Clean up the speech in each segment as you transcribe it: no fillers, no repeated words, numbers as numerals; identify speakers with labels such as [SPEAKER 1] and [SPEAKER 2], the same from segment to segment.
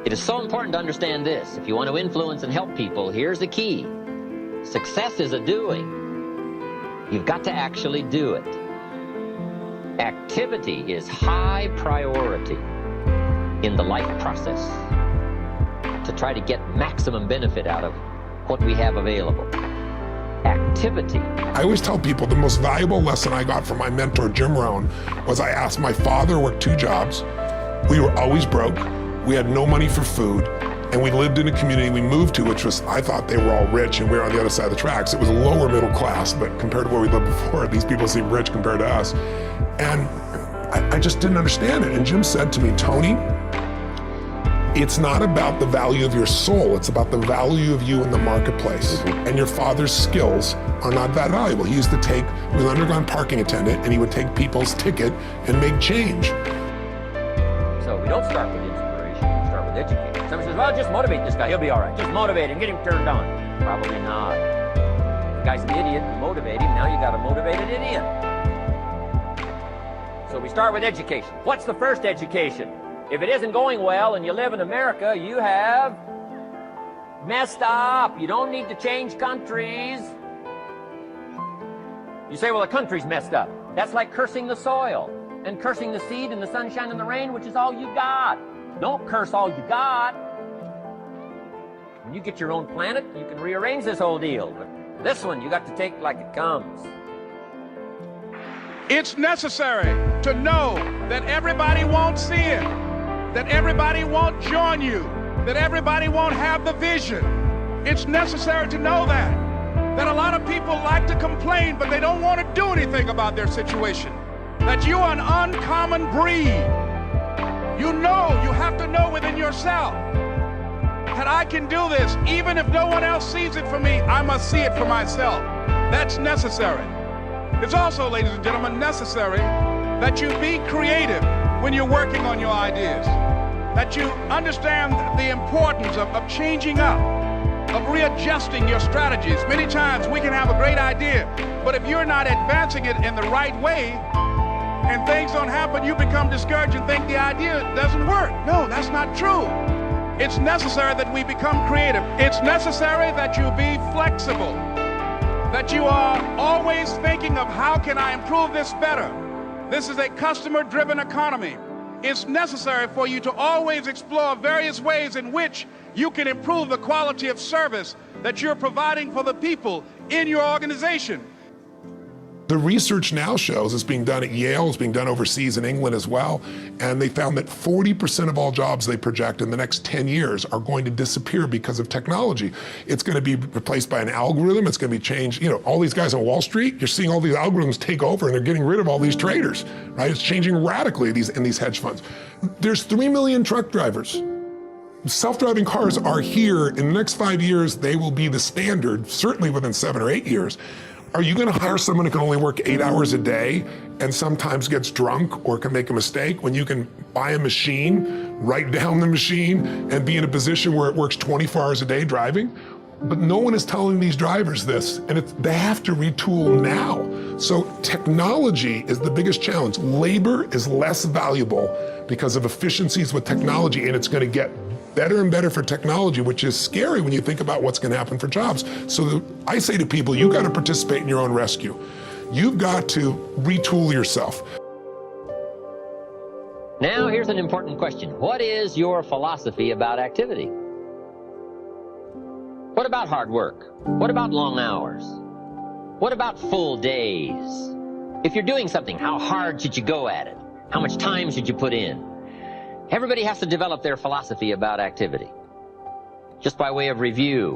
[SPEAKER 1] It is so important to understand this. If you want to influence and help people, here's the key. Success is a doing. You've got to actually do it. Activity is high priority in the life process to try to get maximum benefit out of what we have available. Activity.
[SPEAKER 2] I always tell people the most valuable lesson I got from my mentor, Jim Rohn, was I asked my father, worked 2 jobs. We were always broke. We had no money for food. And we lived in a community we moved to, which was, I thought they were all rich and we were on the other side of the tracks. It was lower middle class, but compared to where we lived before, these people seem rich compared to us. And I just didn't understand it. And Jim said to me, Tony, it's not about the value of your soul, it's about the value of you in the marketplace. And your father's skills are not that valuable. He used to take, he was an underground parking attendant, and he would take people's ticket and make change.
[SPEAKER 1] So we don't start with inspiration, we start with education. Somebody says, well, just motivate this guy, he'll be all right. Just motivate him, get him turned on. Probably not. The guy's an idiot, you motivate him, now you got a motivated idiot. So we start with education. What's the first education? If it isn't going well and you live in America, you have messed up. You don't need to change countries. You say, well, the country's messed up. That's like cursing the soil and cursing the seed and the sunshine and the rain, which is all you got. Don't curse all you got. When you get your own planet, you can rearrange this whole deal. But this one, you got to take like it comes.
[SPEAKER 3] It's necessary to know that everybody won't see it, that everybody won't join you, that everybody won't have the vision. It's necessary to know that a lot of people like to complain, but they don't want to do anything about their situation, that you are an uncommon breed. You know, you have to know within yourself that I can do this. Even if no one else sees it for me, I must see it for myself. That's necessary. It's also, ladies and gentlemen, necessary that you be creative when you're working on your ideas, that you understand the importance of changing up, of readjusting your strategies. Many times we can have a great idea, but if you're not advancing it in the right way and things don't happen, you become discouraged and think the idea doesn't work. No, that's not true. It's necessary that we become creative. It's necessary that you be flexible, that you are always thinking of how can I improve this better. This is a customer-driven economy. It's necessary for you to always explore various ways in which you can improve the quality of service that you're providing for the people in your organization.
[SPEAKER 2] The research now shows, it's being done at Yale, it's being done overseas in England as well, and they found that 40% of all jobs they project in the next 10 years are going to disappear because of technology. It's going to be replaced by an algorithm, it's going to be changed. You know, all these guys on Wall Street, you're seeing all these algorithms take over and they're getting rid of all these traders, right? It's changing radically in these hedge funds. There's 3 million truck drivers. Self-driving cars are here. In the next 5 years, they will be the standard, certainly within 7 or 8 years. Are you gonna hire someone who can only work 8 hours a day and sometimes gets drunk or can make a mistake when you can buy a machine, write down the machine, and be in a position where it works 24 hours a day driving? But no one is telling these drivers this, and they have to retool now. So technology is the biggest challenge. Labor is less valuable because of efficiencies with technology, and it's gonna get better and better for technology, which is scary when you think about what's going to happen for jobs. So I say to people, you got to participate in your own rescue. You've got to retool yourself.
[SPEAKER 1] Now here's an important question. What is your philosophy about activity? What about hard work? What about long hours? What about full days? If you're doing something, how hard should you go at it? How much time should you put in? Everybody has to develop their philosophy about activity. Just by way of review,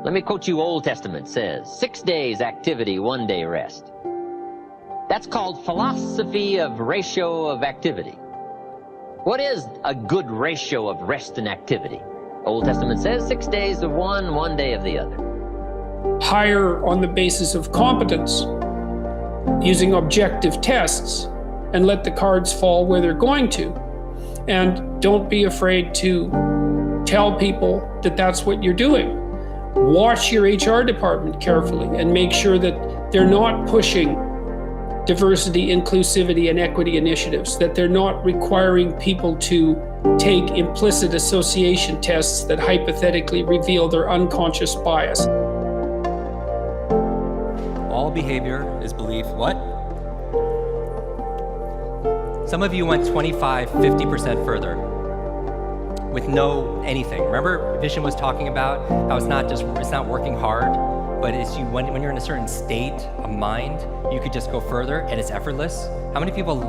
[SPEAKER 1] let me quote you. Old Testament says, 6 days activity, 1 day rest. That's called philosophy of ratio of activity. What is a good ratio of rest and activity? Old Testament says 6 days of one, 1 day of the other.
[SPEAKER 4] Hire on the basis of competence, using objective tests, and let the cards fall where they're going to. And don't be afraid to tell people that that's what you're doing. Watch your HR department carefully and make sure that they're not pushing diversity, inclusivity, and equity initiatives, that they're not requiring people to take implicit association tests that hypothetically reveal their unconscious bias.
[SPEAKER 5] All behavior is belief. What? Some of you went 25, 50% further with no anything. Remember, Vision was talking about how it's not working hard, but it's when you're in a certain state of mind, you could just go further and it's effortless. How many people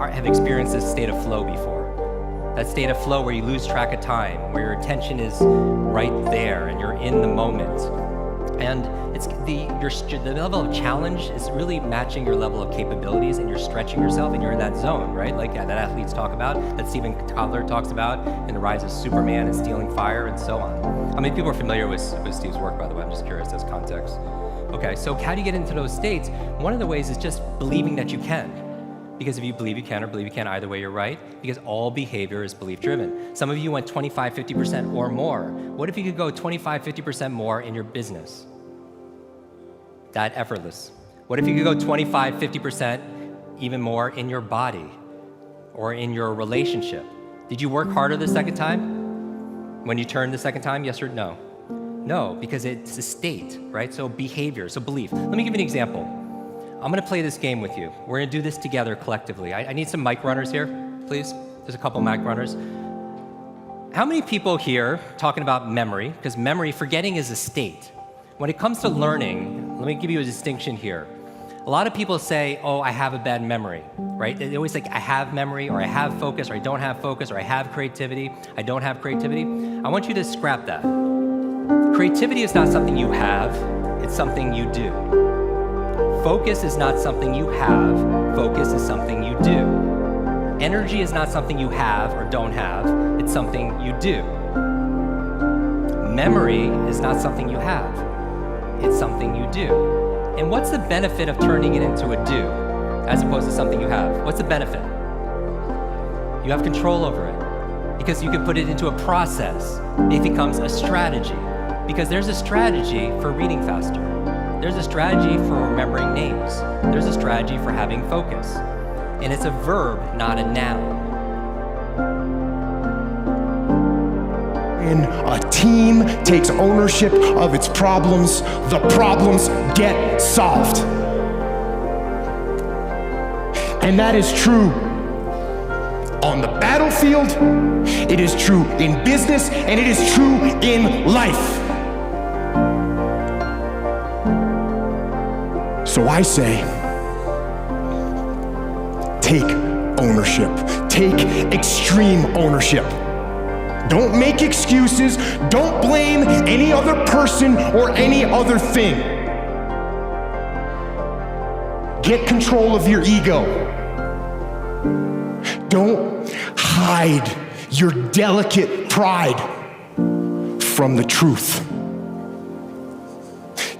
[SPEAKER 5] have experienced this state of flow before? That state of flow where you lose track of time, where your attention is right there and you're in the moment. And it's the level of challenge is really matching your level of capabilities, and you're stretching yourself and you're in that zone, right? Like that athletes talk about, that Stephen Kotler talks about in The Rise of Superman and Stealing Fire and so on. How many people are familiar with Steve's work, by the way? I'm just curious as context. Okay, so how do you get into those states? One of the ways is just believing that you can. Because if you believe you can or believe you can, either way you're right, because all behavior is belief driven. Some of you went 25, 50% or more. What if you could go 25, 50% more in your business? That effortless. What if you could go 25, 50% even more in your body or in your relationship? Did you work harder the second time? When you turned the second time, yes or no? No, because it's a state, right? So behavior, so belief. Let me give you an example. I'm gonna play this game with you. We're gonna do this together collectively. I need some mic runners here, please. There's a couple mic runners. How many people here talking about memory? Because memory, forgetting is a state. When it comes to learning, let me give you a distinction here. A lot of people say, oh, I have a bad memory, right? They always think I have memory, or I have focus, or I don't have focus, or I have creativity, I don't have creativity. I want you to scrap that. Creativity is not something you have, it's something you do. Focus is not something you have, focus is something you do. Energy is not something you have or don't have, it's something you do. Memory is not something you have, it's something you do. And what's the benefit of turning it into a do, as opposed to something you have? What's the benefit? You have control over it, because you can put it into a process. It becomes a strategy, because there's a strategy for reading faster. There's a strategy for remembering names. There's a strategy for having focus. And it's a verb, not a noun.
[SPEAKER 6] When a team takes ownership of its problems, the problems get solved. And that is true on the battlefield, it is true in business, and it is true in life. So I say, take ownership. Take extreme ownership. Don't make excuses. Don't blame any other person or any other thing. Get control of your ego. Don't hide your delicate pride from the truth.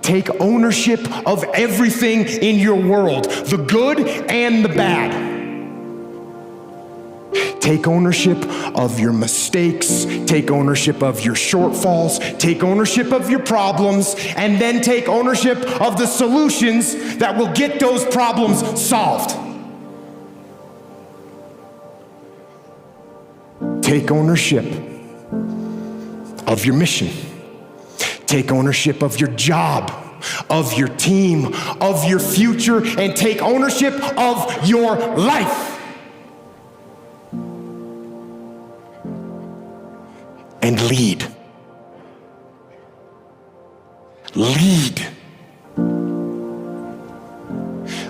[SPEAKER 6] Take ownership of everything in your world, the good and the bad. Take ownership of your mistakes, take ownership of your shortfalls, take ownership of your problems, and then take ownership of the solutions that will get those problems solved. Take ownership of your mission. Take ownership of your job, of your team, of your future, and take ownership of your life. And lead. Lead.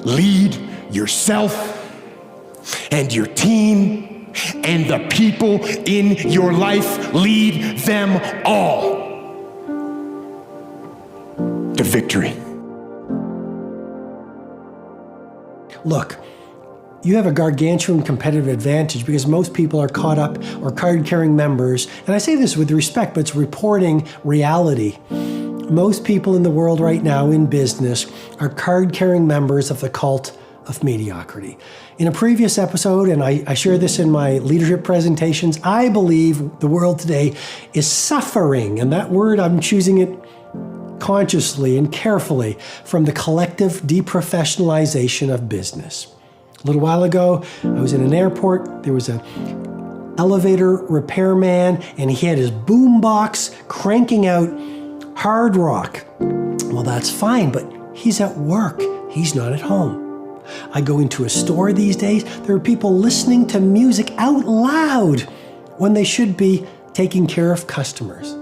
[SPEAKER 6] Lead yourself and your team and the people in your life. Lead them all to victory.
[SPEAKER 7] Look, you have a gargantuan competitive advantage because most people are caught up or card-carrying members, and I say this with respect, but it's reporting reality. Most people in the world right now in business are card-carrying members of the cult of mediocrity. In a previous episode, and I share this in my leadership presentations, I believe the world today is suffering, and that word, I'm choosing it consciously and carefully from the collective deprofessionalization of business. A little while ago, I was in an airport. There was an elevator repairman, and he had his boombox cranking out hard rock. Well, that's fine, but he's at work. He's not at home. I go into a store these days. There are people listening to music out loud when they should be taking care of customers.